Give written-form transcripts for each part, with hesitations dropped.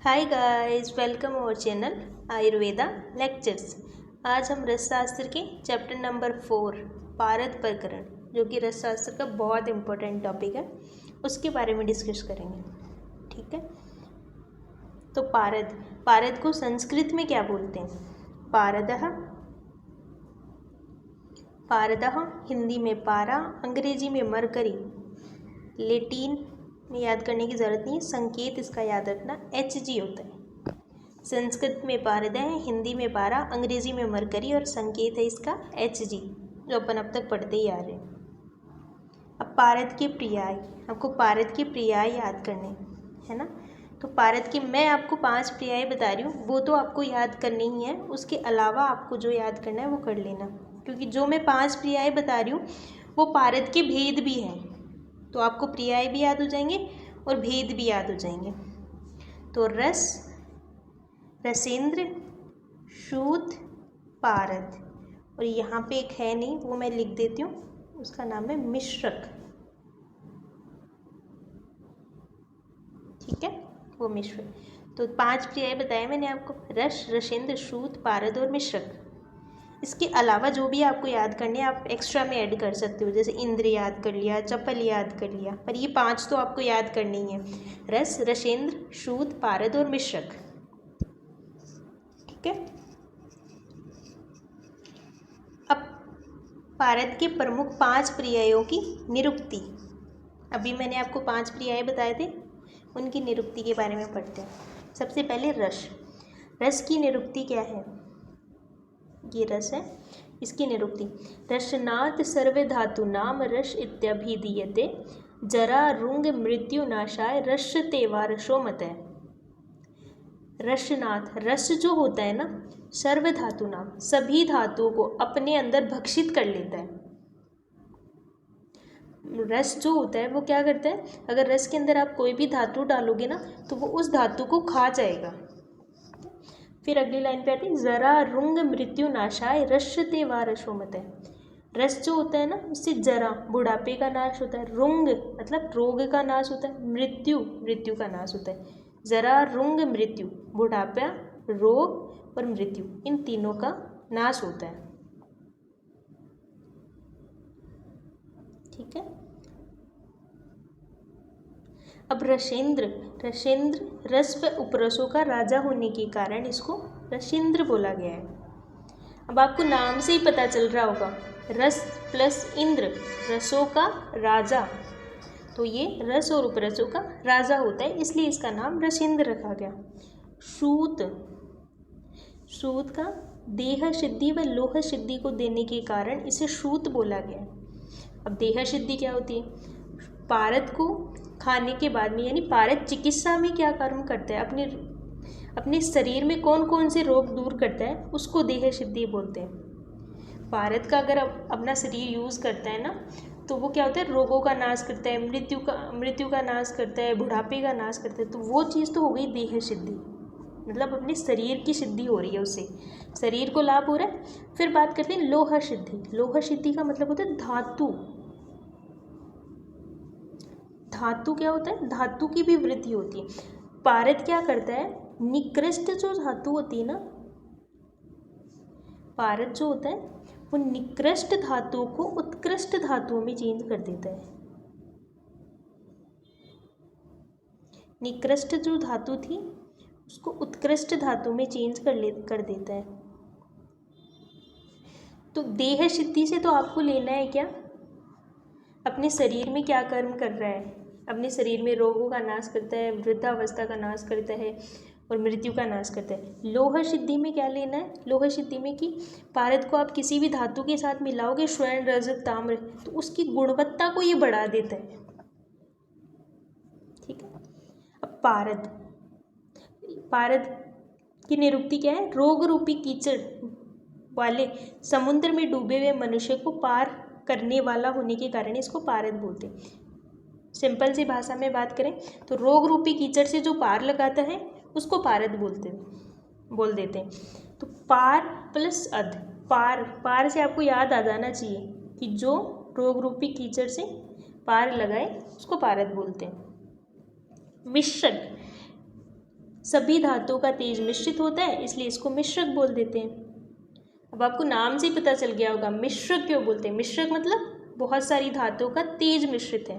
Hi guys, welcome our channel Ayurveda lectures. आज हम रसशास्त्र के चैप्टर नंबर 4 पारद प्रकरण, जो कि रसशास्त्र का बहुत इम्पोर्टेंट टॉपिक है, उसके बारे में डिस्कस करेंगे। ठीक है, तो पारद को संस्कृत में क्या बोलते हैं? पारदः हिंदी में पारा, अंग्रेजी में मरकरी, लेटिन में याद करने की ज़रूरत नहीं है, संकेत इसका याद रखना Hg होता है। संस्कृत में पारद है, हिंदी में पारा, अंग्रेजी में मरकरी और संकेत है इसका Hg, जो अपन अब तक पढ़ते ही आ रहे हैं। अब पारद के पर्याय, आपको पारद के पर्याय याद करने है ना। तो पारद के मैं आपको 5 पर्याय बता रही हूँ, वो तो आपको याद करने ही है। उसके अलावा आपको जो याद करना है वो कर लेना, क्योंकि जो मैं 5 पर्याय बता रही हूँ वो पारद के भेद भी हैं, तो आपको पर्याय भी याद हो जाएंगे और भेद भी याद हो जाएंगे। तो रस, रसेंद्र, शूद्ध, पारद, और यहाँ पे एक है नहीं, वो मैं लिख देती हूँ, उसका नाम है मिश्रक। ठीक है, वो मिश्रक। तो 5 पर्याय बताए मैंने आपको, रस, रसेंद्र, शूद्ध, पारद और मिश्रक। इसके अलावा जो भी आपको याद करने हैं आप एक्स्ट्रा में ऐड कर सकते हो, जैसे इंद्र याद कर लिया, चपल याद कर लिया, पर ये 5 तो आपको याद करनी ही है, रस, रसेंद्र, शूद्ध, पारद और मिश्रक। ठीक है, अब पारद के प्रमुख 5 पर्यायों की निरुक्ति। अभी मैंने आपको 5 पर्याय बताए थे, उनकी निरुक्ति के बारे में पढ़ते हैं। सबसे पहले रस। रस की निरुक्ति क्या है? ये रस है, इसकी निरुक्ति, रसनात् सर्वे धातु नाम रस इत्यभिधीयते, जरा रुंग मृत्यु नाशाय रसते वा रसो मतः। रसनाथ, रस जो होता है ना, सर्व धातु नाम, सभी धातुओं को अपने अंदर भक्षित कर लेता है। रस जो होता है वो क्या करता है, अगर रस के अंदर आप कोई भी धातु डालोगे ना तो वो उस धातु को खा जाएगा। फिर अगली लाइन पे आती है, जरा रुंग मृत्यु नाशाय रसते वा रसो मतः। रस जो होता है ना, उससे जरा बुढ़ापे का नाश होता है, रुंग मतलब रोग का नाश होता है, मृत्यु का नाश होता है। जरा रुंग मृत्यु, बुढ़ापा, रोग और मृत्यु, इन तीनों का नाश होता है। ठीक है, अब रसेंद्र रस व उपरसों का राजा होने के कारण इसको रसेंद्र बोला गया है। अब आपको नाम से ही पता चल रहा होगा, रस प्लस इंद्र, रसों का राजा, तो ये रस और उपरसों का राजा होता है, इसलिए इसका नाम रसेंद्र रखा गया। शूद्ध का देह सिद्धि व लोह सिद्धि को देने के कारण इसे शूद्ध बोला गया। अब देह सिद्धि क्या होती है? पारद को खाने के बाद में, यानी पारद चिकित्सा में क्या कर्म करता है, अपने शरीर में कौन कौन से रोग दूर करता है, उसको देह सिद्धि बोलते हैं। पारद का अगर अपना शरीर यूज़ करता है ना, तो वो क्या होता है, रोगों का नाश करता है, मृत्यु का नाश करता है, बुढ़ापे का नाश करता है, तो वो चीज़ तो हो गई देह सिद्धि, मतलब अपने शरीर की सिद्धि हो रही है, उससे शरीर को लाभ हो रहा है। फिर बात करते हैं लोह सिद्धि। लोह सिद्धि का मतलब होता है धातु। धातु क्या होता है? धातु की भी वृद्धि होती है। पारद क्या करता है, निकृष्ट जो धातु होती है ना, पारद जो होता है वो निकृष्ट धातुओं को उत्कृष्ट धातुओं में चेंज कर देता है। निकृष्ट जो धातु थी उसको उत्कृष्ट धातु में चेंज कर देता है। तो देह सिद्धि से तो आपको लेना है क्या, अपने शरीर में क्या कर्म कर रहा है, अपने शरीर में रोगों का नाश करता है, वृद्धावस्था का नाश करता है और मृत्यु का नाश करता है। लोह सिद्धि में क्या लेना है? लोह सिद्धि में कि पारद को आप किसी भी धातु के साथ मिलाओगे, स्वर्ण, रजत, ताम्र, तो उसकी गुणवत्ता को ये बढ़ा देता है। ठीक है, अब पारद की निरुक्ति क्या है? रोग रूपी कीचड़ वाले समुद्र में डूबे हुए मनुष्य को पार करने वाला होने के कारण इसको पारद बोलते हैं। सिंपल सी भाषा में बात करें तो रोग रूपी कीचड़ से जो पार लगाता है उसको पारद बोल देते हैं। तो पार प्लस अध, पार से आपको याद आ जाना चाहिए कि जो रोग रूपी कीचड़ से पार लगाए उसको पारद बोलते हैं। मिश्रक, सभी धातुओं का तेज मिश्रित होता है, इसलिए इसको मिश्रक बोल देते हैं। अब आपको नाम से ही पता चल गया होगा मिश्रक क्यों बोलते हैं। मिश्रक मतलब बहुत सारी धातुओं का तेज मिश्रित है,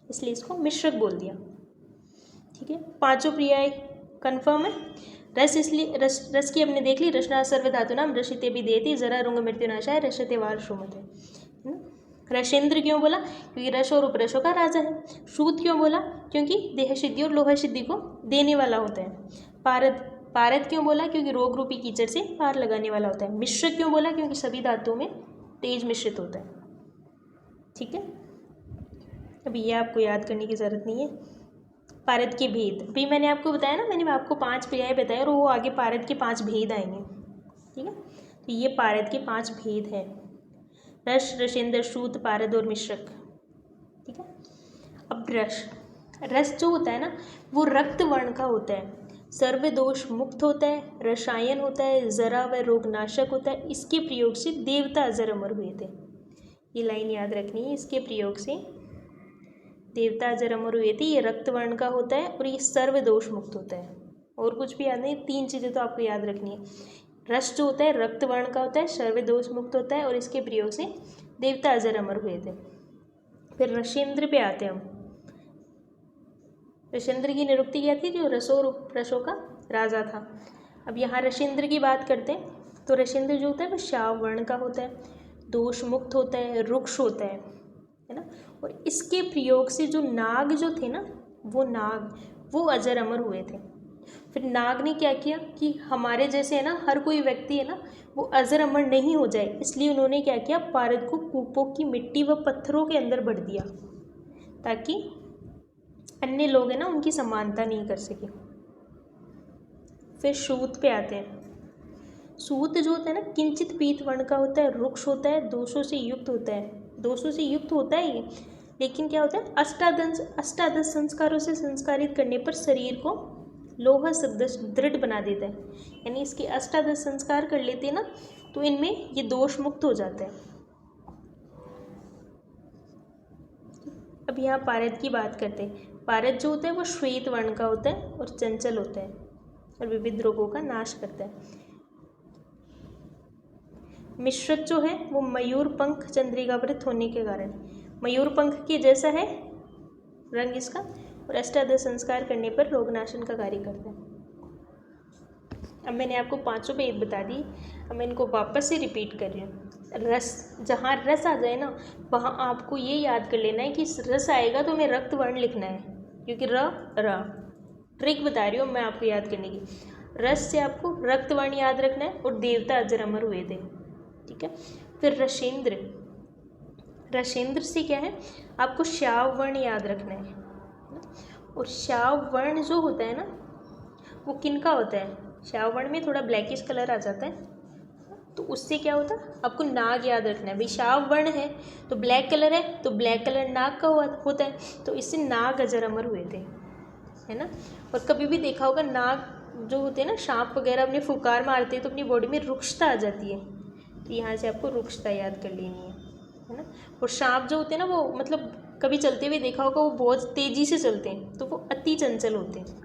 इसलिए इसको मिश्रक बोल दिया। ठीक है, पांचों क्रियाएं कन्फर्म है। रस, इसलिए रस की हमने देख ली। रसना सर्व धातु नाम रसिते भी देती जरा रुंग मृत्युनाशाय रसते वार श्रुमते। रसेंद्र क्यों बोला, क्योंकि रस और उपरसों का राजा है। सूत क्यों बोला, क्योंकि देह सिद्धि और लोह सिद्धि को देने वाला होता है। पारद, पारद क्यों बोला, क्योंकि रोग रूपी कीचड़ से पार लगाने वाला होता है। मिश्रक क्यों बोला, क्योंकि सभी धातुओं में तेज मिश्रित होता है। ठीक है, अभी ये आपको याद करने की जरूरत नहीं है। पारद के भेद, अभी मैंने आपको बताया ना, मैंने आपको 5 क्रियाएं बताई और वो आगे पारद के 5 भेद आएंगे। ठीक है, तो ये पारद के 5 भेद हैं, रस, रसेंद्र, सूत, पारद और मिश्रक। ठीक है, अब रस जो होता है ना वो रक्त वर्ण का होता है, सर्वदोष मुक्त होता है, रसायन होता है, जरा व रोगनाशक होता है। इसके प्रयोग से देवता अजर अमर हुए थे। ये लाइन याद रखनी है, इसके प्रयोग से देवता अजर अमर हुए थे। ये रक्त वर्ण का होता है और ये सर्वदोष मुक्त होता है। और कुछ भी याद नहीं, 3 चीज़ें तो आपको याद रखनी है। रस जो होता है रक्त वर्ण का होता है, सर्वदोष मुक्त होता है और इसके प्रयोग से देवता अजर अमर हुए थे। फिर रसेंद्र पे आते हैं हम। रसेंद्र की निरुक्ति क्या थी, जो रसों का राजा था। अब यहाँ रसेंद्र की बात करते हैं तो रसेंद्र जो होता है वो श्याव वर्ण का होता है, दोष मुक्त होता है, रुक्ष होता है ना। और इसके प्रयोग से जो नाग जो थे ना, वो अजर अमर हुए थे। फिर नाग ने क्या किया कि हमारे जैसे है ना हर कोई व्यक्ति है ना वो अजर अमर नहीं हो जाए, इसलिए उन्होंने क्या किया, पारद को कूपों की मिट्टी व पत्थरों के अंदर भर दिया ताकि अन्य लोग है ना उनकी समानता नहीं कर सके। फिर सूत पे आते हैं। सूत जो होता है ना किंचित पीत वर्ण का होता है, रुक्ष होता है, दोषों से युक्त होता है। दोषों से युक्त होता है ये, लेकिन क्या होता है, अष्टादश संस्कारों से संस्कारित करने पर शरीर को लोहा सदृश दृढ़ बना देता है। यानी इसके अष्टादश संस्कार कर लेते हैं ना तो इनमें ये दोष मुक्त हो जाता है। अब यहाँ पारद की बात करते हैं। पारद जो होता है वो श्वेत वर्ण का होता है और चंचल होता है और विविध रोगों का नाश करता है। मिश्रक जो है वो मयूर पंख चंद्रिकावृत होने के कारण, मयूर पंख के जैसा है रंग इसका और अष्टादश संस्कार करने पर रोगनाशन का कार्य करता है। अब मैंने आपको 5 भेद बता दी, अब मैं इनको वापस से रिपीट कर रही हूँ। रस, जहाँ रस आ जाए ना वहाँ आपको ये याद कर लेना है कि रस आएगा तो हमें रक्त वर्ण लिखना है, क्योंकि र ट्रिक बता रही हूँ मैं आपको याद करने की। रस से आपको रक्त वर्ण याद रखना है और देवता अजर अमर हुए थे। ठीक है, फिर रसेंद्र, रसेंद्र से क्या है, आपको श्याव वर्ण याद रखना है। और श्याव वर्ण जो होता है ना वो किनका होता है, श्याव वर्ण में थोड़ा ब्लैकिश कलर आ जाता है, तो उससे क्या होता है, आपको नाग याद रखना है। भाई श्याव वर्ण है तो ब्लैक कलर है, तो ब्लैक कलर नाग का होता है, तो इससे नाग अजर अमर हुए थे, है ना। और कभी भी देखा होगा नाग जो होते हैं ना, सांप वगैरह अपने फुकार मारते हैं तो अपनी बॉडी में रुक्षता आ जाती है, तो यहाँ से आपको रुक्षता याद कर लेनी है ना। और सांप जो होते हैं ना वो मतलब कभी चलते हुए देखा होगा वो बहुत तेजी से चलते हैं, तो वो अति चंचल होते हैं।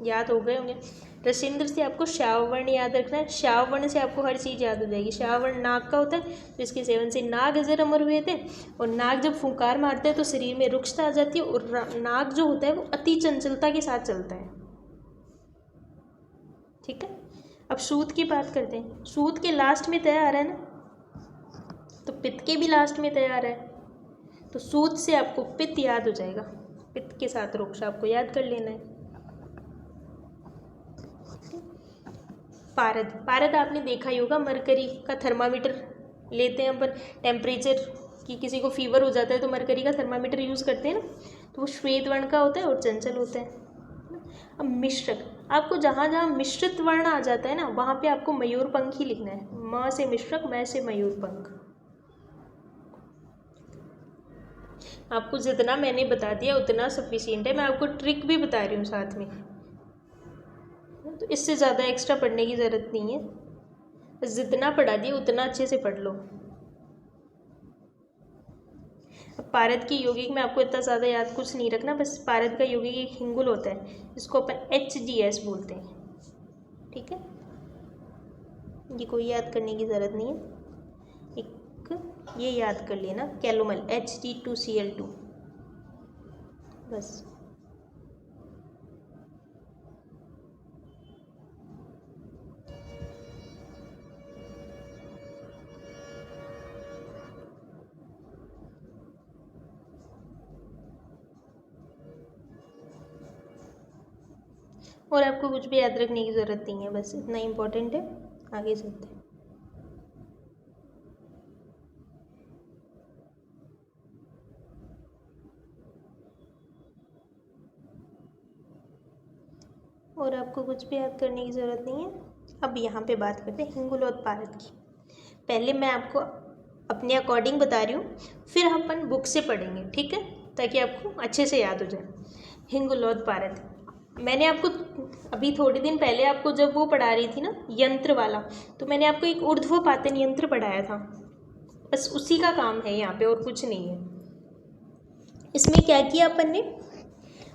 याद हो गए होंगे। रसेंद्र से आपको श्याववर्ण याद रखना है, श्याववर्ण से आपको हर चीज़ याद हो जाएगी। श्याववर्ण नाग का होता है, तो इसके सेवन से नाग अजर अमर हुए थे। और नाग जब फुंकार मारते हैं तो शरीर में रुक्षता आ जाती है, और नाग जो होता है वो अति चंचलता के साथ चलता है। ठीक है, अब सूत की बात करते हैं। सूत के लास्ट में तय आ रहा है ना, तो पित्त के भी लास्ट में तय आ रहा है, तो सूत से आपको पित्त याद हो जाएगा, पित्त के साथ रुक्ष आपको याद कर लेना है। पारद, पारद आपने देखा ही होगा, मरकरी का थर्मामीटर लेते हैं अपन, टेम्परेचर की किसी को फीवर हो जाता है तो मरकरी का थर्मामीटर यूज़ करते हैं ना, तो वो श्वेत वर्ण का होता है और चंचल होता है। अब मिश्रक, आपको जहाँ जहाँ मिश्रित वर्ण आ जाता है ना वहाँ पे आपको मयूर पंख ही लिखना है। म से मिश्रक, मैं से मयूर पंख। आपको जितना मैंने बता दिया उतना सफिशिएंट है, मैं आपको ट्रिक भी बता रही हूँ साथ में, तो इससे ज़्यादा एक्स्ट्रा पढ़ने की ज़रूरत नहीं है, जितना पढ़ा दिया उतना अच्छे से पढ़ लो। अब पारद की यौगिक में आपको इतना ज़्यादा याद कुछ नहीं रखना, बस पारद का यौगिक एक हिंगुल होता है जिसको अपन HGS बोलते हैं, ठीक है। ये कोई याद करने की ज़रूरत नहीं है, एक ये याद कर लेना कैलोमल Hg2Cl2, बस। और आपको कुछ भी याद रखने की ज़रूरत नहीं है, बस इतना इम्पोर्टेंट है। आगे चलते हैं। और आपको कुछ भी याद करने की ज़रूरत नहीं है। अब यहाँ पे बात करते हैं हिंगुल और पारद की। पहले मैं आपको अपने अकॉर्डिंग बता रही हूँ, फिर अपन बुक से पढ़ेंगे, ठीक है, ताकि आपको अच्छे से याद हो जाए। हिंगुल और पारद, मैंने आपको अभी थोड़े दिन पहले आपको जब वो पढ़ा रही थी ना यंत्र वाला, तो मैंने आपको एक ऊर्ध्वपातन यंत्र पढ़ाया था, बस उसी का काम है यहाँ पे और कुछ नहीं है। इसमें क्या किया अपन ने,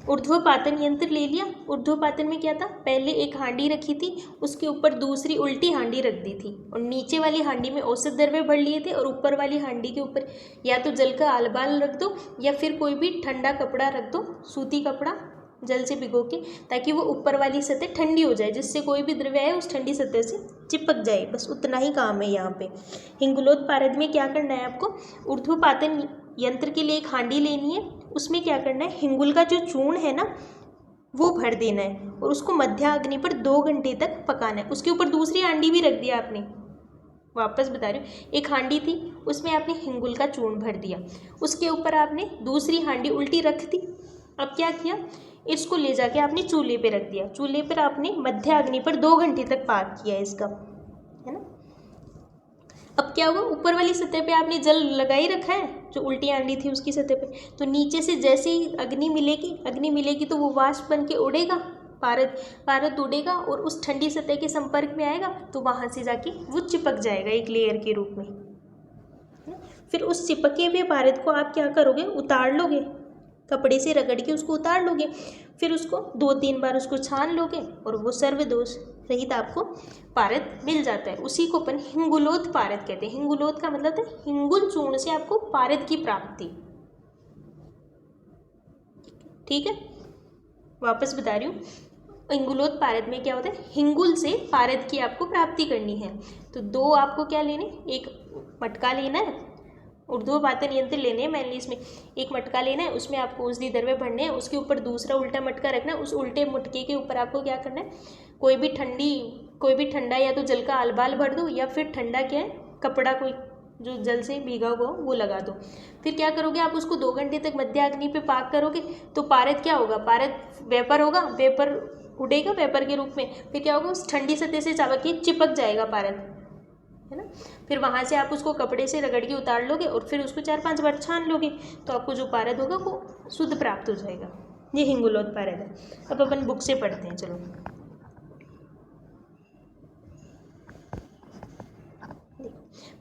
ऊर्ध्वपातन यंत्र ले लिया। ऊर्ध्वपातन में क्या था, पहले एक हांडी रखी थी, उसके ऊपर दूसरी उल्टी हांडी रख दी थी, और नीचे वाली हांडी में औसत द्रव्य भर लिए थे, और ऊपर वाली हांडी के ऊपर या तो जल का आलबाल रख दो या फिर कोई भी ठंडा कपड़ा रख दो, सूती कपड़ा जल से भिगो के, ताकि वो ऊपर वाली सतह ठंडी हो जाए, जिससे कोई भी द्रव्य आए उस ठंडी सतह से चिपक जाए। बस उतना ही काम है यहाँ पे। हिंगुलोत्पारद में क्या करना है आपको, ऊर्ध्वपातन यंत्र के लिए एक हांडी लेनी है, उसमें क्या करना है, हिंगुल का जो चूर्ण है ना वो भर देना है, और उसको मध्य अग्नि पर 2 घंटे तक पकाना है। उसके ऊपर दूसरी हांडी भी रख दिया आपने, वापस बता रही हूँ, एक हांडी थी उसमें आपने हिंगुल का चूर्ण भर दिया, उसके ऊपर आपने दूसरी हांडी उल्टी रख दी। अब क्या किया, इसको ले जाके आपने चूल्हे पे रख दिया, चूल्हे पर आपने मध्य अग्नि पर 2 घंटे तक पाक किया इसका, है ना। अब क्या हुआ, ऊपर वाली सतह पे आपने जल लगा ही रखा है, जो उल्टी हांडी थी उसकी सतह पे, तो नीचे से जैसे ही अग्नि मिलेगी तो वो वाष्प बन के उड़ेगा, पारद उड़ेगा और उस ठंडी सतह के संपर्क में आएगा, तो वहाँ से जाके वो चिपक जाएगा एक लेयर के रूप में। फिर उस चिपके हुए पारद को आप क्या करोगे, उतार लोगे, कपड़े से रगड़ के उसको उतार लोगे, फिर उसको 2-3 बार उसको छान लोगे, और वो सर्वदोष रहित आपको पारद मिल जाता है। उसी को अपन हिंगुलोत पारद कहते हैं। हिंगुलोत का मतलब है हिंगुल चूर्ण से आपको पारद की प्राप्ति, ठीक है। वापस बता रही हूँ, हिंगुलोत पारद में क्या होता है, हिंगुल से पारद की आपको प्राप्ति करनी है, तो 2 आपको क्या लेने, एक मटका लेना है, ऊर्ध्वपातन यंत्र लेने हैं मैंने, इसमें एक मटका लेना है, उसमें आपको औषधि द्रव्य भरने हैं, उसके ऊपर दूसरा उल्टा मटका रखना है, उस उल्टे मटके के ऊपर आपको क्या करना है, कोई भी ठंडा या तो जल का आलबाल भर दो, या फिर ठंडा क्या है, कपड़ा कोई जो जल से भीगा हुआ वो लगा दो। फिर क्या करोगे, आप उसको 2 घंटे तक मध्य अग्नि पे पाक करोगे, तो पारद क्या होगा, पारद वेपर होगा, वेपर उड़ेगा वेपर के रूप में, फिर क्या होगा, उस ठंडी सतह से चिपक जाएगा पारद, है ना। फिर वहाँ से आप उसको कपड़े से रगड़ के उतार लोगे, और फिर उसको 4-5 बार छान लोगे, तो आपको जो पारद होगा वो शुद्ध प्राप्त हो जाएगा। ये हिंगुलोत पारद है। अब अपन बुक से पढ़ते हैं, चलो।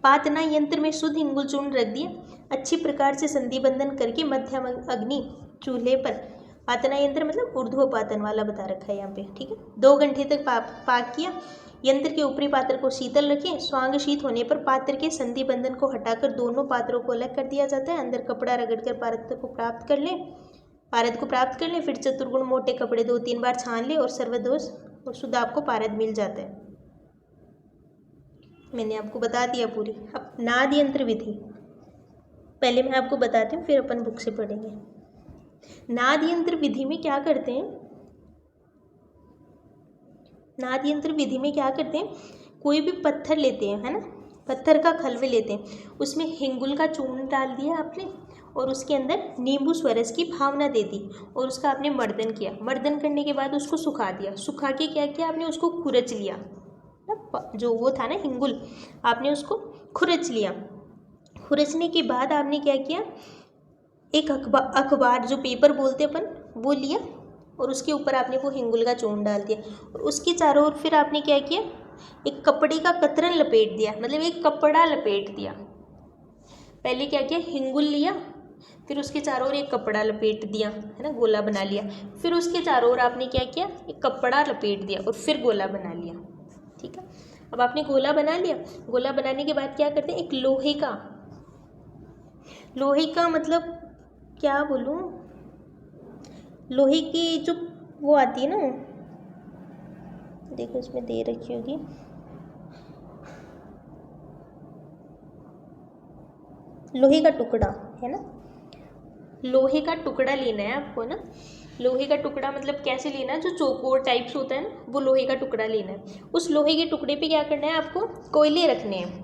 पातना यंत्र में शुद्ध हिंगुल चूर्ण रख दिया, अच्छी प्रकार से संधि बंधन करके मध्यम अग्नि चूल्हे पर, पातना यंत्र मतलब ऊर्ध्वपातन वाला बता रखा है यहाँ पे, ठीक है, 2 घंटे तक पाक किया। यंत्र के ऊपरी पात्र को शीतल रखें, स्वांग शीत होने पर पात्र के संधि बंधन को हटाकर दोनों पात्रों को अलग कर दिया जाता है, अंदर कपड़ा रगड़कर पारद को प्राप्त कर लें, फिर चतुर्गुण मोटे कपड़े 2-3 बार छान ले, और सर्वदोष और शुद्ध आपको पारद मिल जाता है। मैंने आपको बता दिया पूरी। अब नाद यंत्र विधि पहले मैं आपको बताती हूँ, फिर अपन बुक से पढ़ेंगे। नाद यंत्र विधि में क्या करते हैं, नाद यंत्र विधि में क्या करते हैं, कोई भी पत्थर लेते हैं, है ना, पत्थर का खलवे लेते हैं, उसमें हिंगुल का चूर्ण डाल दिया आपने, और उसके अंदर नींबू स्वरस की भावना दे दी, और उसका आपने मर्दन किया। मर्दन करने के बाद उसको सुखा दिया, सुखा के क्या किया आपने, उसको खुरच लिया, जो वो था ना हिंगुल, आपने उसको खुरच लिया। खुरचने के बाद आपने क्या किया, एक अखबार जो पेपर बोलते अपन वो लिया, और उसके ऊपर आपने वो हिंगुल का चूर्ण डाल दिया, और उसके चारों ओर फिर आपने क्या किया, एक कपड़े का कतरन लपेट दिया, मतलब एक कपड़ा लपेट दिया। पहले क्या किया, हिंगुल लिया, फिर उसके चारों ओर एक कपड़ा लपेट दिया, है ना, गोला बना लिया। फिर उसके चारों ओर आपने क्या किया, एक कपड़ा लपेट दिया और फिर गोला बना लिया। ठीक है, अब आपने गोला बना लिया। गोला बनाने के बाद क्या करते हैं, एक लोहे का मतलब क्या बोलूँ, लोहे की जो वो आती है ना, देखो इसमें दे रखी होगी, लोहे का टुकड़ा, है ना, लोहे का टुकड़ा लेना है आपको ना। लोहे का टुकड़ा मतलब कैसे लेना है, जो चौकोर टाइप्स होता है ना, वो लोहे का टुकड़ा लेना है। उस लोहे के टुकड़े पे क्या करना है आपको, कोयले रखने हैं।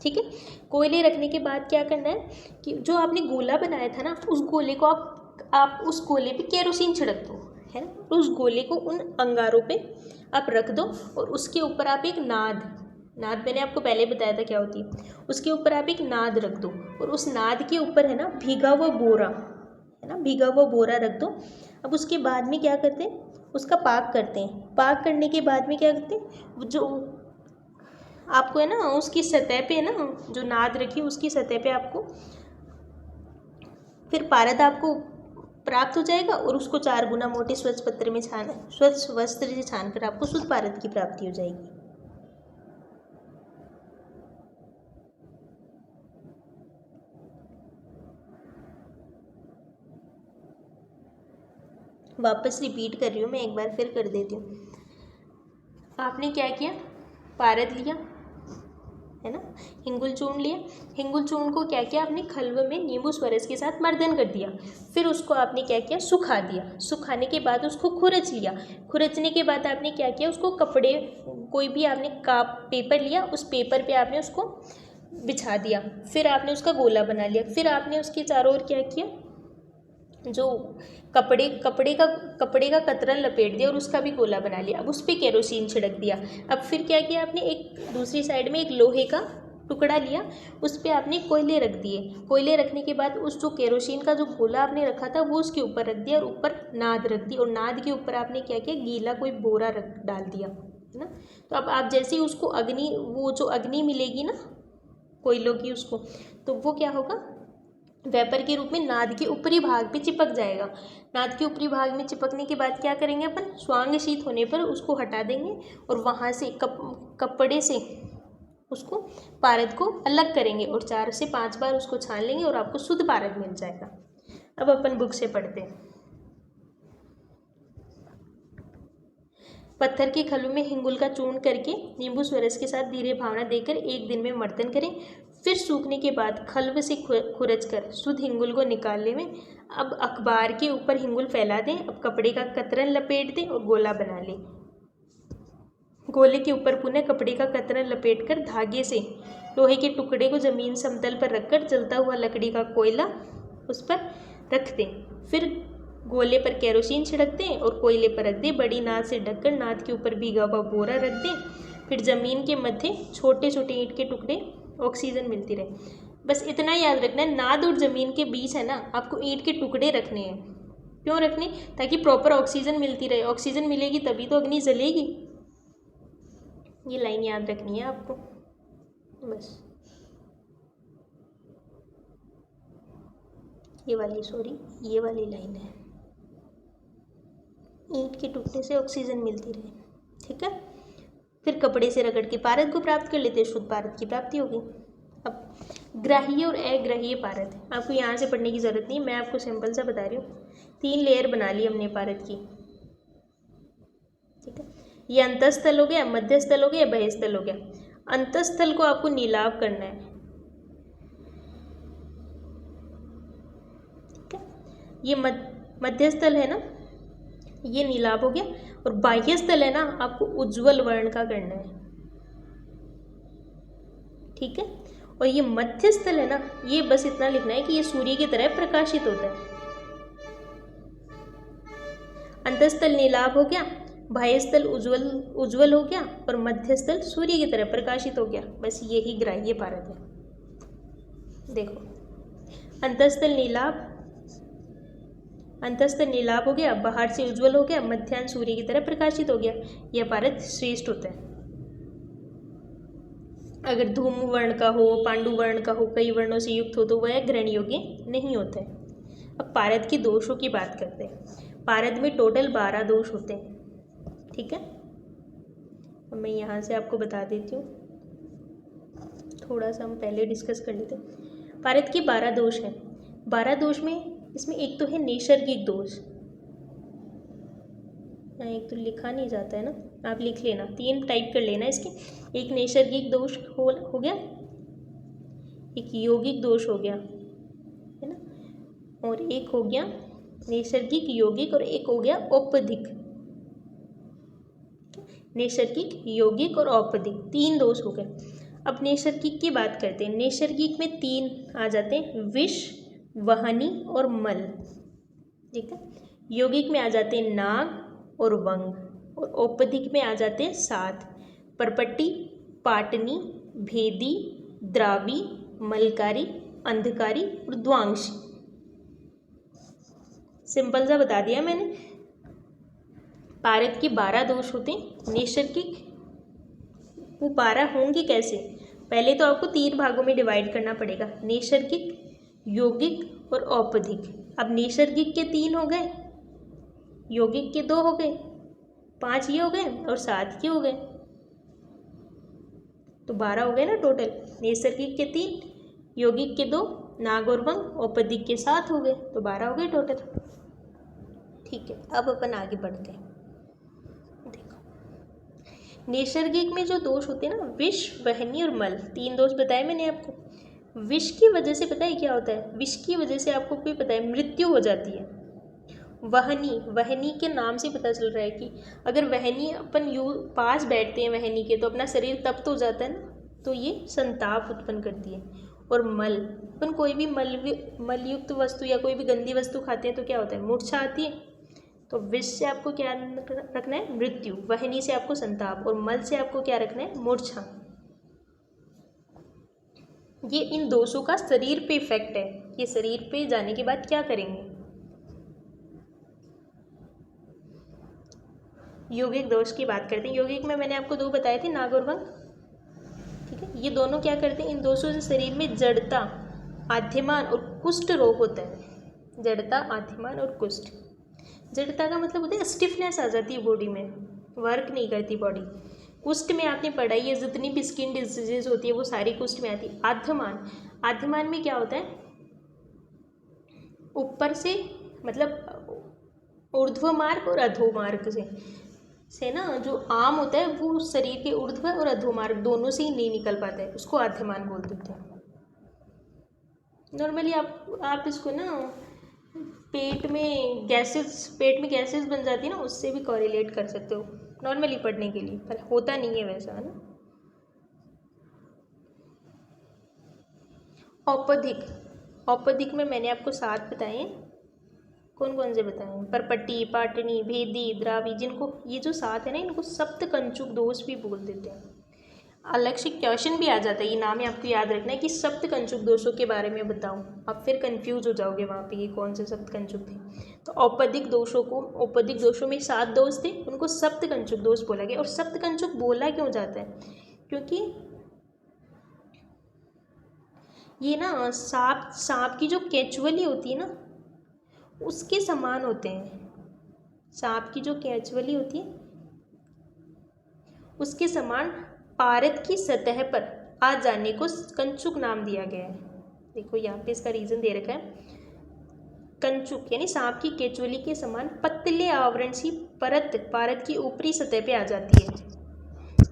ठीक है, कोयले रखने के बाद क्या करना है कि जो आपने गोला बनाया था ना, उस गोले को आप उस गोले पे केरोसिन छिड़क दो, है ना। उस गोले को उन अंगारों पे आप रख दो और उसके ऊपर आप एक नाद मैंने आपको पहले बताया था क्या होती है, उसके ऊपर आप एक नाद रख दो और उस नाद के ऊपर, है ना, भीगा हुआ बोरा, है ना, भीगा हुआ बोरा रख दो। अब उसके बाद में क्या करते हैं, उसका पाक करते हैं। पाक करने के बाद में क्या करते हैं, जो आपको, है ना, उसकी सतह पे, है ना, जो नाद रखी उसकी सतह पे आपको फिर पारद आपको प्राप्त हो जाएगा और उसको 4 गुना मोटे स्वच्छ वस्त्र से छानकर आपको शुद्ध पारद की प्राप्ति हो जाएगी। वापस रिपीट कर रही हूँ मैं, एक बार फिर कर देती हूँ। आपने क्या किया, पारद लिया, है ना, हिंगुल चूर्ण लिया। हिंगुल चूर्ण को क्या किया आपने, खल्व में नींबू स्वरस के साथ मर्दन कर दिया। फिर उसको आपने क्या किया, सुखा दिया। सुखाने के बाद उसको खुरच लिया। खुरचने के बाद आपने क्या किया, उसको कपड़े, कोई भी आपने पेपर लिया, उस पेपर पे आपने उसको बिछा दिया। फिर आपने उसका गोला बना लिया। फिर आपने उसके चारों ओर क्या किया, जो कपड़े का कतरन लपेट दिया और उसका भी गोला बना लिया। अब उस पर केरोसिन छिड़क दिया। अब फिर क्या किया आपने, एक दूसरी साइड में एक लोहे का टुकड़ा लिया, उस पर आपने कोयले रख दिए। कोयले रखने के बाद उस जो केरोसिन का जो गोला आपने रखा था वो उसके ऊपर रख दिया और ऊपर नाद रख दी और नाद के ऊपर आपने क्या किया, गीला कोई बोरा डाल दिया, है ना। तो अब आप जैसे ही उसको वो जो अग्नि मिलेगी ना कोयलों की, उसको, तो वो क्या होगा, वेपर के रूप में नाद के ऊपरी भाग पे चिपक जाएगा। नाद के ऊपरी भाग में चिपकने के बाद क्या करेंगे अपन, स्वांग शीत होने पर उसको हटा देंगे और वहाँ से कपड़े से उसको पारद को अलग करेंगे और 4 से 5 बार उसको छान लेंगे और आपको शुद्ध पारद मिल जाएगा। अब अपन बुक से पढ़ते हैं। पत्थर के खल्व में हिंगुल का चूर्ण करके नींबू स्वरस के साथ धीरे भावना देकर 1 दिन में मर्दन करें। फिर सूखने के बाद खल्व से खुरच कर शुद्ध हिंगुल को निकालने में अब अखबार के ऊपर हिंगुल फैला दें। अब कपड़े का कतरन लपेट दें और गोला बना लें। गोले के ऊपर पुनः कपड़े का कतरन लपेटकर धागे से लोहे के टुकड़े को जमीन समतल पर रखकर जलता हुआ लकड़ी का कोयला उस पर रख दें। फिर गोले पर केरोसिन छिड़क दें और कोयले पर रख दें। बड़ी नाद से ढककर नाद के ऊपर भीगा हुआ बोरा रख दें। फिर जमीन के मध्य छोटे छोटे ईंट के टुकड़े, ऑक्सीजन मिलती रहे। बस इतना याद रखना है, नाद और ज़मीन के बीच, है ना, आपको ईंट के टुकड़े रखने हैं। क्यों रखने, ताकि प्रॉपर ऑक्सीजन मिलती रहे। ऑक्सीजन मिलेगी तभी तो अग्नि जलेगी। ये लाइन याद रखनी है आपको बस, ये वाली लाइन है, ईंट के टुकड़े से ऑक्सीजन मिलती रहे। ठीक है, फिर कपड़े से रगड़ के पारद को प्राप्त कर लेते, शुद्ध पारद की प्राप्ति होगी। अब ग्राह्य और अग्राह्य पारद, आपको यहाँ से पढ़ने की ज़रूरत नहीं, मैं आपको सिंपल सा बता रही हूँ। 3 लेयर बना ली हमने पारद की। ठीक है, ये अंतस्थल हो गया, मध्यस्थल हो गया, बहिस्थल हो गया। अंतस्थल को आपको नीलाव करना है। ठीक है, ये मध्यस्थल है ना, ये नीलाभ हो गया। और बाह्य स्थल है ना, आपको उज्ज्वल वर्ण का करना है। ठीक है, और ये मध्य स्थल है ना, ये बस इतना लिखना है कि ये सूर्य की तरह प्रकाशित होता है। अंतस्थल नीलाभ हो गया, बाह्य स्थल उज्ज्वल हो गया और मध्य स्थल सूर्य की तरह प्रकाशित हो गया। बस यही ग्राह्य पारद है। देखो, अंतस्थल नीलाभ हो गया, बाहर से उज्ज्वल हो गया, मध्याह्न सूर्य की तरह प्रकाशित हो गया। यह पारद श्रेष्ठ होता है। अगर धूम वर्ण का हो, पांडु वर्ण का हो, कई वर्णों से युक्त हो तो वह ग्रहण योग्य नहीं होता है। अब पारद के दोषों की बात करते हैं। पारद में टोटल 12 दोष होते हैं, ठीक है। अब मैं यहाँ से आपको बता देती हूँ, थोड़ा सा हम पहले डिस्कस कर लेते हैं। पारद के 12 दोष हैं। 12 दोष में इसमें एक तो है नैसर्गिक दोष, एक तो लिखा नहीं जाता है ना, आप लिख लेना, 3 टाइप कर लेना इसके। एक नैसर्गिक दोष हो गया, एक यौगिक दोष हो गया, है ना, और एक हो गया नैसर्गिक, यौगिक, और एक हो गया औपधिक। नैसर्गिक, यौगिक और औपधिक 3 दोष हो गए। अब नैसर्गिक की बात करते हैं। नैसर्गिक में 3 आ जाते हैं, विष, वहनी और मल, ठीक है। यौगिक में आ जाते हैं नाग और वंग, और औपधिक में आ जाते हैं 7, परपट्टी, पाटनी, भेदी, द्रावी, मलकारी, अंधकारी और द्वांशी। सिंपल सा बता दिया मैंने। पारद के 12 दोष होते हैं नैसर्गिक। वो 12 होंगे कैसे? पहले तो आपको 3 भागों में डिवाइड करना पड़ेगा, नैसर्गिक, यौगिक और औपधिक। अब नैसर्गिक के 3 हो गए, यौगिक के 2 हो गए, 5 ये हो गए और 7 ये हो गए, तो 12 हो गए ना टोटल। नैसर्गिक के 3, यौगिक के 2, नाग और वंग, औपधिक के 7 हो गए, तो 12 हो गए टोटल, ठीक है। अब अपन आगे बढ़ते हैं। देखो, नैसर्गिक में जो दोष होते हैं ना, विष, वहनी और मल, 3 दोष बताए मैंने आपको। विष की वजह से पता है क्या होता है? विष की वजह से आपको भी पता है मृत्यु हो जाती है। वहनी के नाम से पता चल रहा है कि अगर वहनी अपन पास बैठते हैं वहनी के, तो अपना शरीर तप्त हो जाता है ना, तो ये संताप उत्पन्न करती है। और मल, अपन कोई भी मलयुक्त वस्तु या कोई भी गंदी वस्तु खाते हैं तो क्या होता है? मूर्छा आती है। तो विष से आपको क्या रखना है? मृत्यु। वहनी से आपको संताप, और मल से आपको क्या रखना है? मूर्छा। ये इन दोषों का शरीर पे इफेक्ट है। ये शरीर पे जाने के बाद क्या करेंगे? यौगिक दोष की बात करते हैं। यौगिक में मैंने आपको 2 बताए थे, नाग और वंग, ठीक है। ये दोनों क्या करते हैं? इन दोषों से शरीर में जड़ता, आद्यमान और कुष्ठ रोग होता है। जड़ता, आद्यमान और कुष्ठ। जड़ता का मतलब होता है स्टिफनेस आ जाती है बॉडी में, वर्क नहीं करती बॉडी। कुष्ठ में आपने पढ़ा ही है, जितनी भी स्किन डिजीजेज होती है वो सारी कुष्ठ में आती है। आद्यमान में क्या होता है? ऊपर से, मतलब ऊर्ध्व मार्ग और अधो मार्ग से ना, जो आम होता है वो शरीर के ऊर्ध्व और अधो मार्ग दोनों से ही नहीं निकल पाता है, उसको आद्यमान बोल देते हैं। नॉर्मली आप इसको ना पेट में गैसेस बन जाती है ना, उससे भी कोरिलेट कर सकते हो नॉर्मली पढ़ने के लिए, पर होता नहीं है वैसा, है ना। औपधिक में मैंने आपको 7 बताए हैं। कौन कौन से बताए हैं? परपट्टी, पाटनी, भेदी, द्रावी, जिनको ये जो 7 है ना, इनको सप्तकंचुक दोष भी बोल देते हैं। अलग से क्वेश्चन भी आ जाता है, ये नाम है आपको याद रखना है कि सप्तकंचुक दोषों के बारे में बताऊं। आप फिर कंफ्यूज हो जाओगे वहाँ पे, ये कौन से सप्तकंचुक थे। तो औपधिक दोषों में 7 दोष थे, उनको सप्तकंचुक दोष बोला गया। और सप्तकंचुक बोला क्यों जाता है? क्योंकि ये ना सांप की जो केचुअली होती है ना, उसके समान होते हैं। सांप की जो केचुअली होती है उसके समान पारद की सतह पर आ जाने को कंचुक नाम दिया गया है। देखो यहाँ पे इसका रीजन दे रखा है, कंचुक यानी सांप की केचुअली के समान पतले आवरण सी परत पारद की ऊपरी सतह पे आ जाती है,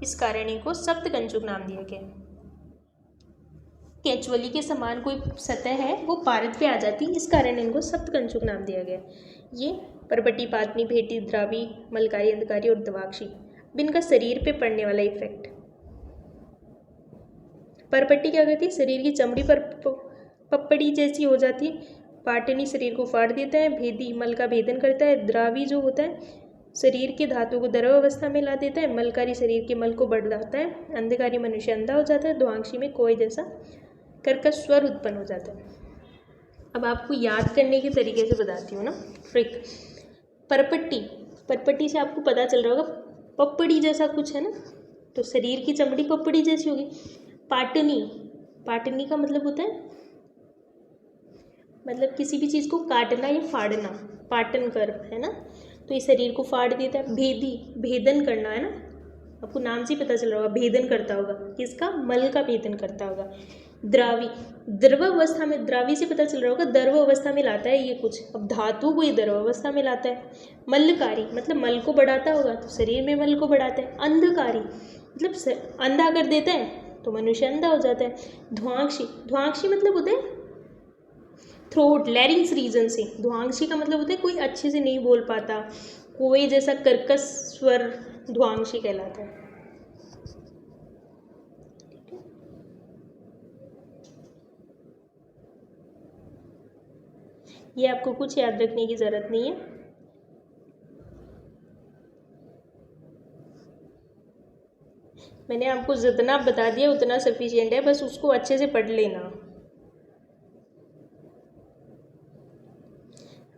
इस कारण इनको सप्तकंचुक नाम दिया गया है। केचुअली के समान कोई सतह है वो पारद पे आ जाती है, इस कारण इनको सप्तकंचुक नाम दिया गया। ये परपट्टी, पाटनी, भेदी, द्रावी, मलकारी, अंधकारी और द्वाक्षी, इनका शरीर पे पड़ने वाला इफेक्ट। परपट्टी क्या करती है? शरीर की चमड़ी पर पपड़ी जैसी हो जाती है। पाटनी शरीर को फाड़ देता है। भेदी मल का भेदन करता है। द्रावी जो होता है शरीर के धातु को द्रव अवस्था में ला देता है। मलकारी शरीर के मल को बढ़ाता है। अंधकारी मनुष्य अंधा हो जाता है। द्वांक्षी में कोई जैसा कर्कश स्वर उत्पन्न हो जाता है। अब आपको याद करने के तरीके से बताती हूँ ना ट्रिक। परपट्टी से आपको पता चल रहा होगा पपड़ी जैसा कुछ है ना, तो शरीर की चमड़ी पपड़ी जैसी होगी। पाटनी, पाटनी का मतलब होता है मतलब किसी भी चीज़ को काटना या फाड़ना, पाटन कर्म है ना। तो इस शरीर को फाड़ देता है। भेदी, भेदन करना है ना, आपको नाम से ही पता चल रहा होगा, भेदन करता होगा, किसका, मल का भेदन करता होगा। द्रावी, द्रव अवस्था में, द्रावी से पता चल रहा होगा द्रव अवस्था में लाता है ये कुछ, अब धातु को ये द्रव अवस्था में लाता है। मल्लकारी मतलब मल को बढ़ाता होगा, तो शरीर में मल को बढ़ाता है। अंधकारी मतलब अंधा कर देता है, तो मनुष्य अंधा हो जाता है। ध्वांक्षी, ध्वांक्षी मतलब होता है थ्रोट, लैरिंग्स रीजन से। ध्वांक्षी का मतलब होता है कोई अच्छे से नहीं बोल पाता, कोई जैसा कर्कश स्वर ध्वांक्षी कहलाता है। ये आपको कुछ याद रखने की ज़रूरत नहीं है। मैंने आपको जितना बता दिया उतना सफिशिएंट है, बस उसको अच्छे से पढ़ लेना।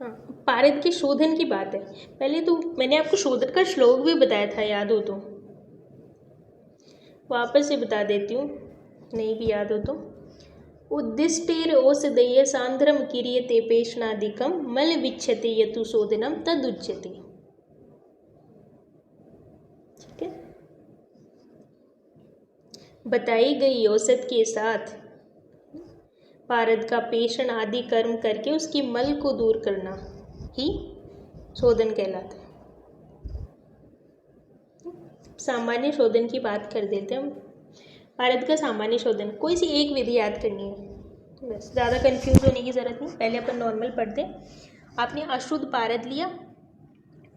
हाँ, पारद के शोधन की बात है। पहले तो मैंने आपको शोधन का श्लोक भी बताया था, याद हो तो वापस से बता देती हूँ, नहीं भी याद हो तो। उद्दिष्टेर औषधेय सांद्रम किरियते पेशनादिकम मल विच्छते यतु शोधनम तदुच्यते। ठीक है, बताई गई औषध के साथ पारद का पेषण आदि कर्म करके उसकी मल को दूर करना ही शोधन कहलाता है। सामान्य शोधन की बात कर देते हैं हम। पारद का सामान्य शोधन, कोई सी एक विधि याद करनी है, बस, ज़्यादा कंफ्यूज होने की ज़रूरत नहीं। पहले अपन नॉर्मल पढ़ते हैं। आपने अशुद्ध पारद लिया,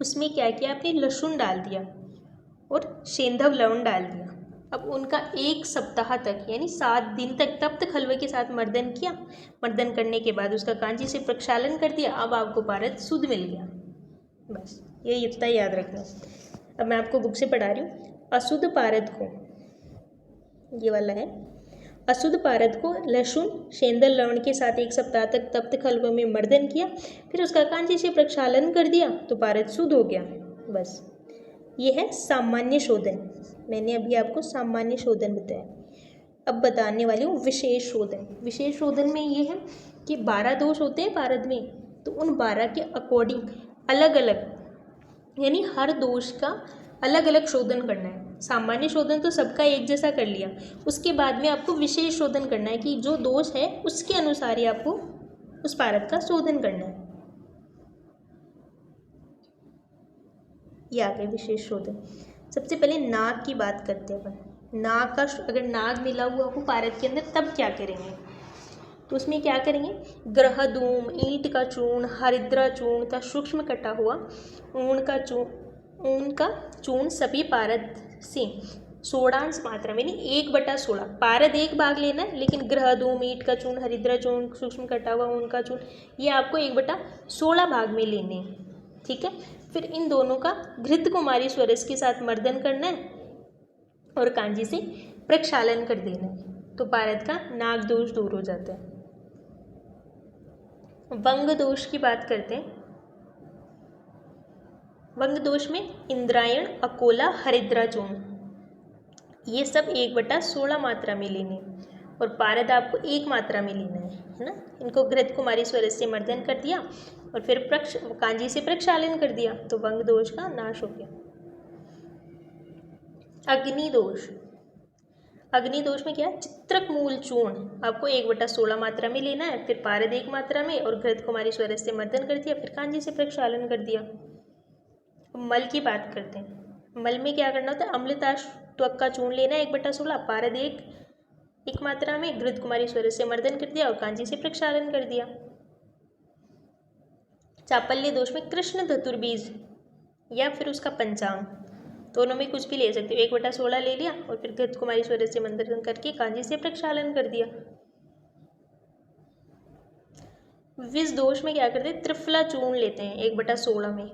उसमें क्या किया आपने, लहसुन डाल दिया और सेंधव लवण डाल दिया। अब उनका 1 सप्ताह तक यानी 7 दिन तक तप्त खलवे के साथ मर्दन किया। मर्दन करने के बाद उसका कांची से प्रक्षालन कर दिया। अब आपको पारद शुद्ध मिल गया। बस ये इतना याद रखना। अब मैं आपको बुक से पढ़ा रही हूँ। अशुद्ध पारद को, ये वाला है, अशुद्ध पारद को लहसुन सेंधव लवण के साथ 1 सप्ताह तक तप्त खलवे में मर्दन किया, फिर उसका कांची से प्रक्षालन कर दिया तो पारद शुद्ध हो गया। बस ये है सामान्य शोधन। मैंने अभी आपको सामान्य शोधन बताया। अब बताने वाली हूँ विशेष शोधन। विशेष शोधन में ये है कि 12 दोष होते हैं पारद में, तो उन 12 के अकॉर्डिंग अलग अलग, यानी हर दोष का अलग अलग शोधन करना है। सामान्य शोधन तो सबका एक जैसा कर लिया, उसके बाद में आपको विशेष शोधन करना है कि जो दोष है उसके अनुसार ही आपको उस पारद का शोधन करना है। ये आ गए विशेष शोधन। सबसे पहले नाग की बात करते हैं अपन। नाग का, अगर नाग मिला हुआ हो पारद के अंदर तब क्या करेंगे, तो उसमें क्या करेंगे, ग्रहधूम, ईंट का चूर्ण, हरिद्रा चूर्ण का सूक्ष्म कटा हुआ, ऊन का चूर्ण सभी पारद से 16 मात्रा में, यानी 1/16। पारद 1 भाग लेना है, लेकिन ग्रहधूम, ईंट का चूर्ण, हरिद्रा चूर्ण, सूक्ष्म कटा हुआ ऊन का चूर्ण, ये आपको 1/16 भाग में लेने हैं। ठीक है, फिर इन दोनों का घृत कुमारी स्वरस के साथ मर्दन करना है और कांजी से प्रक्षालन कर देना है, तो पारद का नाग दोष दूर हो जाता है। वंग दोष की बात करते हैं। वंग दोष में इंद्रायण, अकोला, हरिद्रा चूर्ण, ये सब 1/16 मात्रा में लेने, और पारद आपको 1 मात्रा में लेना है ना। इनको घृत कुमारी स्वरस से मर्दन कर दिया और फिर कांजी से प्रक्षालन कर दिया, तो वंग दोष का नाश हो गया। अग्नि दोष, अग्नि दोष में क्या है, चित्रक मूल चूर्ण आपको 1/16 मात्रा में लेना है, फिर पारद 1 मात्रा में और घृत कुमारी स्वरस से मर्दन कर दिया, फिर कांजी से प्रक्षालन कर दिया। मल की बात करते हैं। मल में क्या करना होता है, अम्लताश त्वक का चूर्ण लेना है 1/16, पारद 1 मात्रा में, घृत कुमारी स्वरस से मर्दन कर दिया और कांजी से प्रक्षालन कर दिया। चापल्य दोष में कृष्ण धतुर्बीज या फिर उसका पंचांग, दोनों में कुछ भी ले सकते हो। 1/16 ले लिया और फिर घृत कुमारी स्वरस से मर्दन करके कांजी से प्रक्षालन कर दिया। विष दोष में क्या करते हैं, त्रिफला चूर्ण लेते हैं 1/16 में,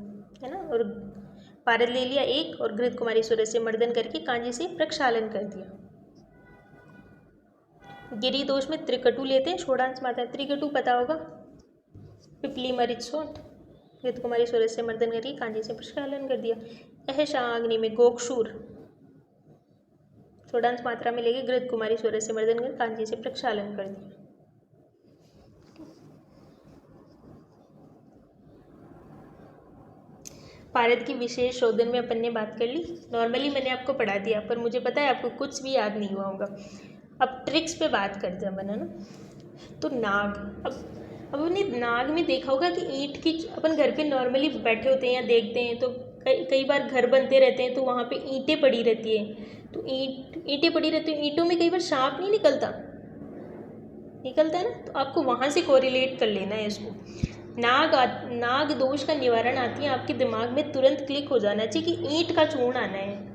है ना, और पारद ले लिया 1 और घृत कुमारी स्वरस से मर्दन करके कांजी से प्रक्षालन कर दिया। गिरी दोष में त्रिकटु लेते हैं 16 मात्रा, त्रिकटु पता होगा, पिपली मरीच सोंठ, घृत कुमारी स्वरस से मर्दन करके कांजी से प्रक्षालन कर दिया। अहशाग्नि में गोक्षूर, सोडांश मात्रा में लेके घृत कुमारी स्वरस से मर्दन कर कांजी से प्रक्षालन कर दिया। पारद की विशेष शोधन में अपन ने बात कर ली। नॉर्मली मैंने आपको पढ़ा दिया, पर मुझे पता है आपको कुछ भी याद नहीं हुआ होगा। अब ट्रिक्स पे बात करते हैं अपन, है ना। तो नाग, अब हमने नाग में देखा होगा कि ईंट की, अपन घर पे नॉर्मली बैठे होते हैं या देखते हैं तो कई बार घर बनते रहते हैं तो वहाँ पे ईंटें पड़ी रहती है, तो ईंटें पड़ी रहती है, ईंटों में कई बार सांप नहीं निकलता है ना, तो आपको वहाँ से कोरिलेट कर लेना है इसको। नाग दोष का निवारण आती है, आपके दिमाग में तुरंत क्लिक हो जाना चाहिए कि ईंट का चूर्ण आना है।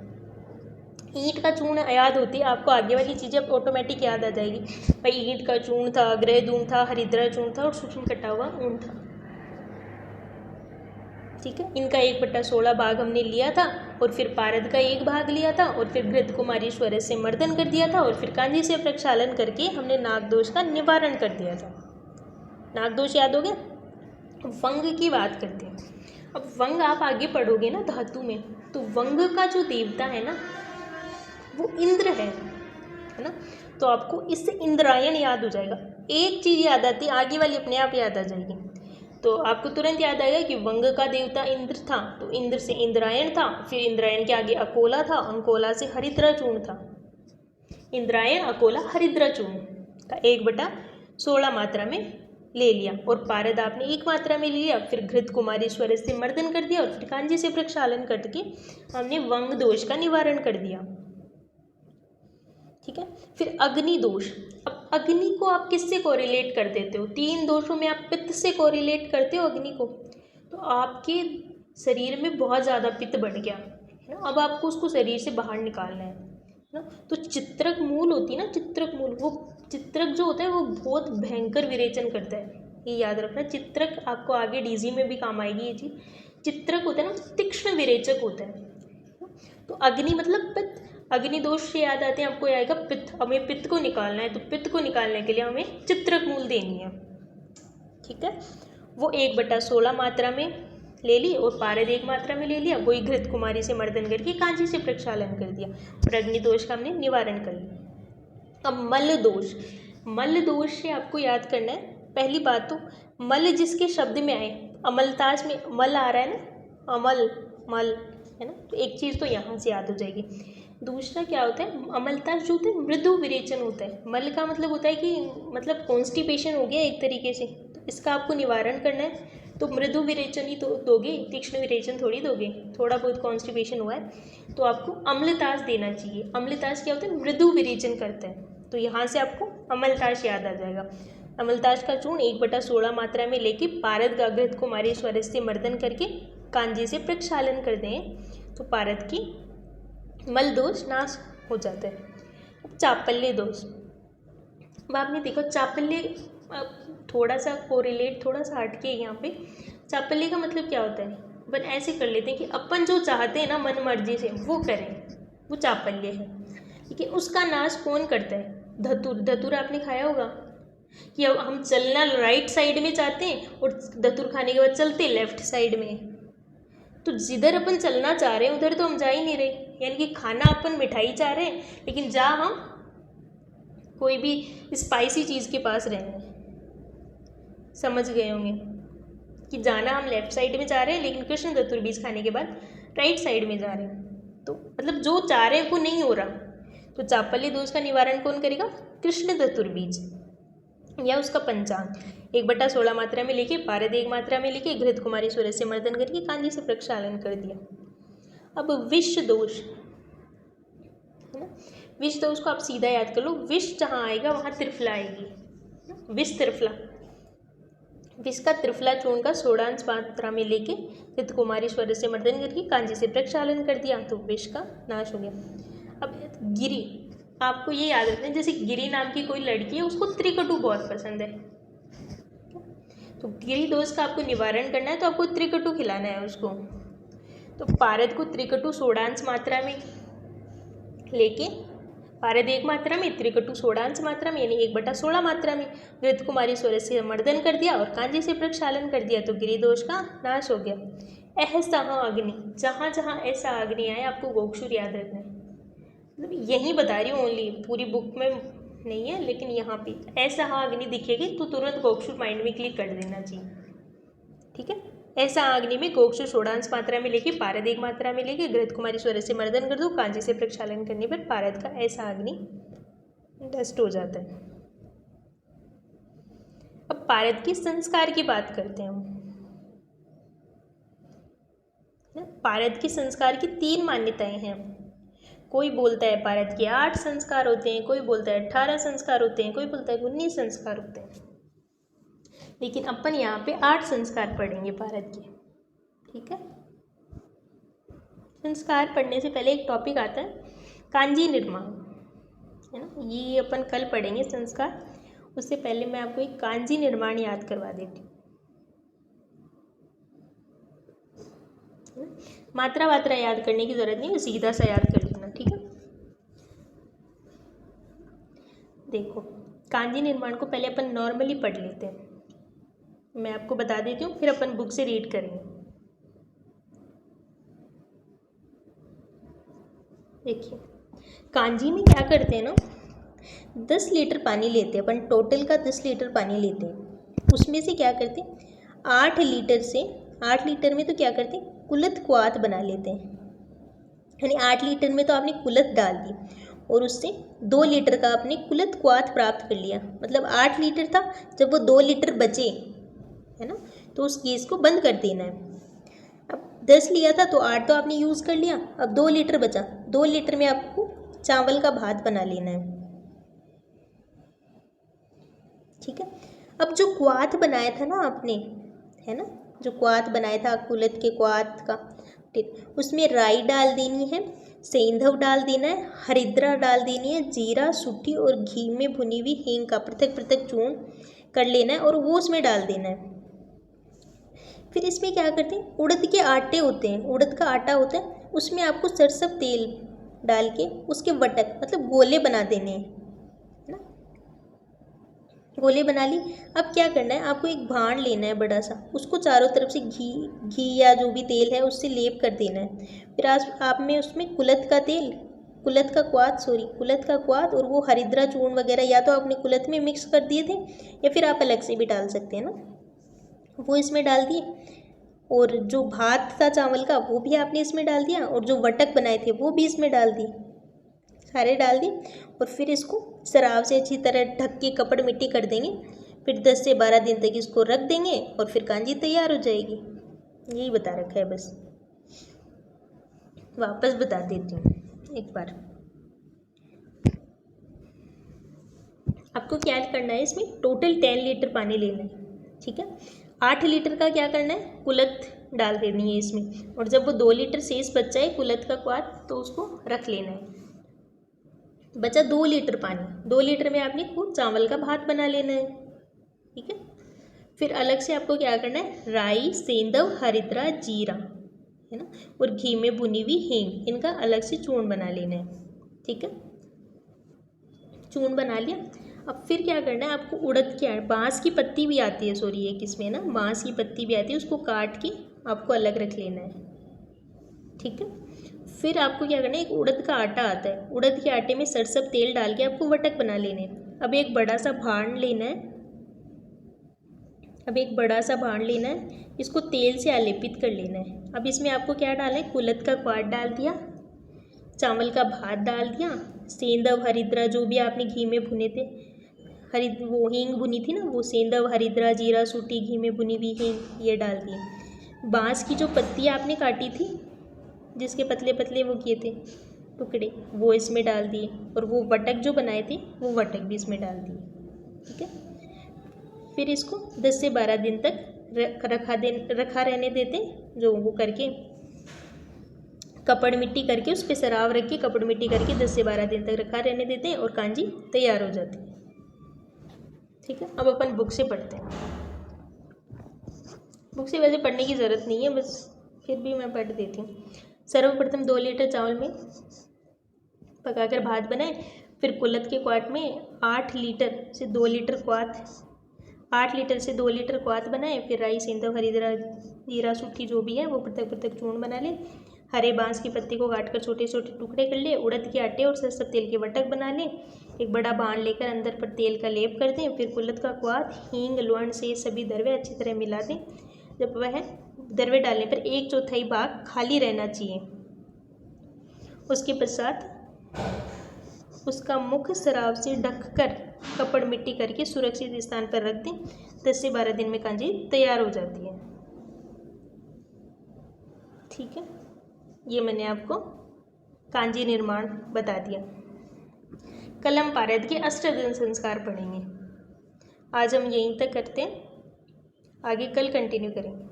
ईंट का चूर्ण याद होती है आपको, आगे वाली चीज़ें ऑटोमेटिक याद आ जाएगी। भाई ईंट का चूर्ण था, ग्रह धूम था, हरिद्रा चूर्ण था और सूक्ष्म कटा हुआ ऊन था। ठीक है, इनका 1/16 भाग हमने लिया था और फिर पारद का 1 भाग लिया था और फिर घृत कुमारी स्वरस से मर्दन कर दिया था और फिर कांजी से प्रक्षालन करके हमने नागदोष का निवारण कर दिया था। नागदोष याद हो गया। वंग की बात करते हैं। अब वंग आप आगे पढ़ोगे ना धातु में, तो वंग का जो देवता है ना वो इंद्र है ना, तो आपको इससे इंद्रायण याद हो जाएगा। एक चीज़ याद आती है, आगे वाली अपने आप याद आ जाएगी। तो आपको तुरंत याद आएगा कि वंग का देवता इंद्र था, तो इंद्र से इंद्रायण था, फिर इंद्रायण के आगे अकोला था, अंकोला से हरिद्रा चूर्ण था। इंद्रायण, अकोला, हरिद्रा चूर्ण का 1/16 मात्रा में ले लिया और पारद आपने 1 मात्रा में लिया, फिर घृत कुमारी स्वरस से मर्दन कर दिया और फिर कांजी से प्रक्षालन करके हमने वंग दोष का निवारण कर दिया। ठीक है, फिर अग्नि दोष। अब अग्नि को आप किससे कोरिलेट कर देते हो? 3 दोषों में आप पित्त से कोरिलेट करते हो अग्नि को, तो आपके शरीर में बहुत ज़्यादा पित्त बढ़ गया है ना, अब आपको उसको शरीर से बाहर निकालना है ना। तो चित्रक मूल होती है ना, चित्रक मूल, वो चित्रक जो होता है वो बहुत भयंकर विरेचन करता है, ये याद रखना। चित्रक आपको आगे डीजी में भी काम आएगी ये चीज़। चित्रक होता है ना, तीक्ष्ण विरेचक होता है। तो अग्नि मतलब पित्त, अग्नि दोष से याद आते हैं आपको आएगा पित्त। हमें पित्त को निकालना है, तो पित्त को निकालने के लिए हमें चित्रक मूल देनी है। ठीक है, वो 1/16 मात्रा में ले ली और पारद 1 मात्रा में ले लिया, वही घृत कुमारी से मर्दन करके कांजी से प्रक्षालन कर दिया और अग्नि दोष का हमने निवारण कर लिया। अब मल दोष, मल दोष से आपको याद करना है, पहली बात तो मल जिसके शब्द में आए, अमलताज में मल आ रहा है ना, अमल मल है ना, तो एक चीज़ तो यहाँ से याद हो जाएगी। दूसरा क्या होता है, अमलताज जो होता है मृदु विरेचन होता है। मल का मतलब होता है कि मतलब कॉन्स्टिपेशन हो गया एक तरीके से, तो इसका आपको निवारण करना है, तो मृदु विरेचन ही तो दोगे, तीक्ष्ण विरेचन थोड़ी दोगे। थोड़ा बहुत कॉन्स्टिपेशन हुआ है तो आपको अम्लताज देना चाहिए। अम्लताज क्या होता है, मृदु विरेचन करता है, तो यहाँ से आपको अमलताज याद आ जाएगा। अमलताज का चूर्ण 1/16 मात्रा में लेके पारद का घृत कुमारी स्वरस से मर्दन करके कांजी से प्रक्षालन कर दें, तो पारद की मल दोष नाश हो जाता है। अब चापल्य दोष, अब आपने देखो चापल्य थोड़ा सा कोरिलेट, थोड़ा सा हटके यहाँ पे। चापल्य का मतलब क्या होता है, अपन ऐसे कर लेते हैं कि अपन जो चाहते हैं ना मन मर्जी से वो करें, वो चापल्य है। लेकिन उसका नाश कौन करता है? धतुर। धतुर आपने खाया होगा कि अब हम चलना राइट साइड में चाहते हैं और धतुर खाने के बाद चलते लेफ्ट साइड में, तो जिधर अपन चलना चाह रहे हैं उधर तो हम जा ही नहीं रहे। यानी कि खाना अपन मिठाई चाह रहे हैं लेकिन जा हम कोई भी स्पाइसी चीज़ के पास रहे हैं। समझ गए होंगे कि जाना हम लेफ्ट साइड में जा रहे हैं लेकिन कृष्ण धतुर बीज खाने के बाद राइट साइड में जा रहे हैं, तो मतलब जो चाह रहे हैं वो नहीं हो रहा। तो चापल्य दोष का निवारण कौन करेगा? कृष्ण धतुर बीज या उसका पंचांग 1/16 मात्रा में लेके पारद 1 मात्रा में लेके घृत कुमारी स्वरस से मर्दन करके कांजी से प्रक्षालन कर दिया। अब विष दोष है ना, विष दोष को आप सीधा याद कर लो, विष जहाँ आएगा वहाँ त्रिफला आएगी, विष त्रिफला। विष का त्रिफला चूर्ण का 16 मात्रा में लेके घृत कुमारी स्वरस से मर्दन करके कांजी से प्रक्षालन कर दिया, तो विष का नाश हो गया। अब गिरी, आपको ये याद रखना है, जैसे गिरी नाम की कोई लड़की है उसको त्रिकटु बहुत पसंद है, तो गिरी दोष का आपको निवारण करना है तो आपको त्रिकटु खिलाना है उसको। तो पारद को त्रिकटु 16 मात्रा में लेके, पारद 1 मात्रा में, त्रिकटु 16 मात्रा में यानी 1/16 मात्रा में घृत कुमारी स्वरस से मर्दन कर दिया और कांजी से प्रक्षालन कर दिया, तो गिरी दोष का नाश हो गया। ऐसा अग्नि, जहाँ जहाँ ऐसा अग्नि आए आपको गोक्षुर याद रखना है। मतलब यहीं बता रही हूँ ओनली, पूरी बुक में नहीं है, लेकिन यहाँ पे ऐसा हाँ अग्नि दिखेगी तो तुरंत गोक्षुर माइंड में क्लिक कर देना चाहिए। ठीक है, ऐसा अग्नि में गोक्षुर षोड़ांश मात्रा में लेके पारद एक मात्रा में लेके घृत कुमारी स्वर से मर्दन कर दो, कांजी से प्रक्षालन करने पर पारद का ऐसा अग्नि डस्ट हो जाता है। अब पारद के संस्कार की बात करते हैं हम। पारद के संस्कार की 3 मान्यताएं हैं। कोई बोलता है पारद के 8 संस्कार होते हैं, कोई बोलता है 18 संस्कार होते हैं, कोई बोलता है 19 संस्कार होते हैं, लेकिन अपन यहाँ पे 8 संस्कार पढ़ेंगे पारद के। ठीक है, संस्कार पढ़ने से पहले एक टॉपिक आता है कांजी निर्माण, है ना, ये अपन कल पढ़ेंगे संस्कार। उससे पहले मैं आपको एक कांजी निर्माण याद करवा देती हूँ। मात्रा वात्रा याद करने की जरूरत नहीं, सीधा सा याद कर लेना। ठीक है, देखो कांजी निर्माण को पहले अपन नॉर्मली पढ़ लेते हैं, मैं आपको बता देती हूँ, फिर अपन बुक से रीड करेंगे। देखिए कांजी में क्या करते हैं ना, 10 लीटर पानी लेते हैं अपन, टोटल का 10 लीटर पानी लेते हैं। उसमें से क्या करते हैं, 8 लीटर में तो क्या करते हैं, कुलत क्वाथ बना लेते हैं। यानी 8 लीटर में तो आपने कुलत डाल दी और उससे 2 लीटर का आपने कुलत क्वाथ प्राप्त कर लिया। मतलब 8 लीटर था, जब वो 2 लीटर बचे, है ना, तो उस गैस को बंद कर देना है। अब 10 लिया था तो 8 तो आपने यूज़ कर लिया, अब 2 लीटर बचा, 2 लीटर में आपको चावल का भात बना लेना है। ठीक है, अब जो क्वाथ बनाया था ना आपने, है ना, जो क्वाथ बनाया था कुलत के क्वाथ का, उसमें राई डाल देनी है, सेंधव डाल देना है, हरिद्रा डाल देनी है, जीरा, सूठी और घी में भुनी हुई हींग का पृथक पृथक चूर्ण कर लेना है और वो उसमें डाल देना है। फिर इसमें क्या करते हैं, उड़द के आटे होते हैं, उड़द का आटा होता है, उसमें आपको सरसों तेल डाल के उसके वटक मतलब गोले बना देने हैं, है ना, गोले बना ली। अब क्या करना है, आपको एक भांड लेना है बड़ा सा, उसको चारों तरफ से घी या जो भी तेल है उससे लेप कर देना है। फिर आप में उसमें कुलत का क्वाथ और वो हरिद्रा चूर्ण वगैरह या तो आपने कुलत में मिक्स कर दिए थे या फिर आप अलग से भी डाल सकते हैं ना, वो इसमें डाल दिए। और जो भात था चावल का वो भी आपने इसमें डाल दिया, और जो वटक बनाए थे वो भी इसमें डाल दिए, सारे डाल दिए। और फिर इसको सराव से अच्छी तरह ढक के कपड़ मिट्टी कर देंगे। फिर 10 से 12 दिन तक इसको रख देंगे और फिर कांजी तैयार हो जाएगी। यही बता रखा है, बस वापस बता देती हूँ एक बार। आपको क्या करना है, इसमें टोटल 10 लीटर पानी लेना है। ठीक है, 8 लीटर का क्या करना है, कुलत डाल देनी है इसमें, और जब वो 2 लीटर शेष बच जाए कुलत का क्वाथ तो उसको रख लेना है। बचा 2 लीटर पानी, 2 लीटर में आपने खूब चावल का भात बना लेना है। ठीक है, फिर अलग से आपको क्या करना है, राई, सेंधव, हरिद्रा, जीरा, है ना, और घी में भुनी हुई हींग, इनका अलग से चूर्ण बना लेना है। ठीक है, चूर्ण बना लिया। अब फिर क्या करना है, आपको उड़द की बाँस की पत्ती भी आती है, सॉरी एक इसमें ना बाँस की पत्ती भी आती है, उसको काट के आपको अलग रख लेना है। ठीक है, फिर आपको क्या करना है, एक उड़द का आटा आता है, उड़द के आटे में सरसों तेल डाल के आपको वटक बना लेने हैं। अब एक बड़ा सा भांड लेना है, इसको तेल से आलेपित कर लेना है। अब इसमें आपको क्या डालना है, कुलत का क्वाथ डाल दिया, चावल का भात डाल दिया, सेंधव, हरिद्रा जो भी आपने घी में भुने थे, वो हींग भुनी थी ना, वो सेंधव, हरिद्रा, जीरा, सूठी, घी में भुनी हुई हींग, ये डाल दिए। बाँस की जो पत्ती आपने काटी थी, जिसके पतले पतले वो किए थे टुकड़े, वो इसमें डाल दिए, और वो वटक जो बनाए थे वो वटक भी इसमें डाल दिए। ठीक है, फिर इसको 10 से 12 दिन तक रखा रहने देते, जो वो करके कपड़ मिट्टी करके उस पर सराव रख के कपड़ मिट्टी करके 10 से 12 दिन तक रखा रहने देते हैं और कांजी तैयार हो जाती है। ठीक है, अब अपन बुक से पढ़ते हैं। बुक से वैसे पढ़ने की ज़रूरत नहीं है, बस फिर भी मैं पढ़ देती हूँ। सर्वप्रथम 2 लीटर चावल में पकाकर भात बनाए, फिर कुलत के क्वाथ में 8 लीटर से 2 लीटर क्वाथ बनाए। फिर राई, सेंधव, हरिद्रा, जीरा, सूठी जो भी है वो पृथक पृथक चूर्ण बना ले। हरे बांस की पत्ती को काटकर छोटे छोटे टुकड़े कर ले। उड़द के आटे और सरसों तेल के वटक बना लें। एक बड़ा बाण लेकर अंदर पर तेल का लेप कर दें। फिर कुल्हड़ का क्वाथ, हींग, लौंग से सभी दरवे अच्छी तरह मिला दें। जब वह दरवे डालने पर 1/4 भाग खाली रहना चाहिए। उसके पश्चात उसका मुख सराब से ढककर कपड़ मिट्टी करके सुरक्षित स्थान पर रख दें। 10 से 12 दिन में कांजी तैयार हो जाती है। ठीक है, ये मैंने आपको कांजी निर्माण बता दिया। कल हम पारद के अष्टदल संस्कार पढ़ेंगे। आज हम यहीं तक करते हैं, आगे कल कंटिन्यू करेंगे।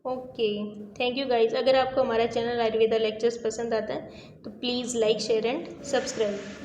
Okay, thank you guys. अगर आपको हमारा चैनल आयुर्वेदा लेक्चर्स पसंद आता है तो please like, share and subscribe.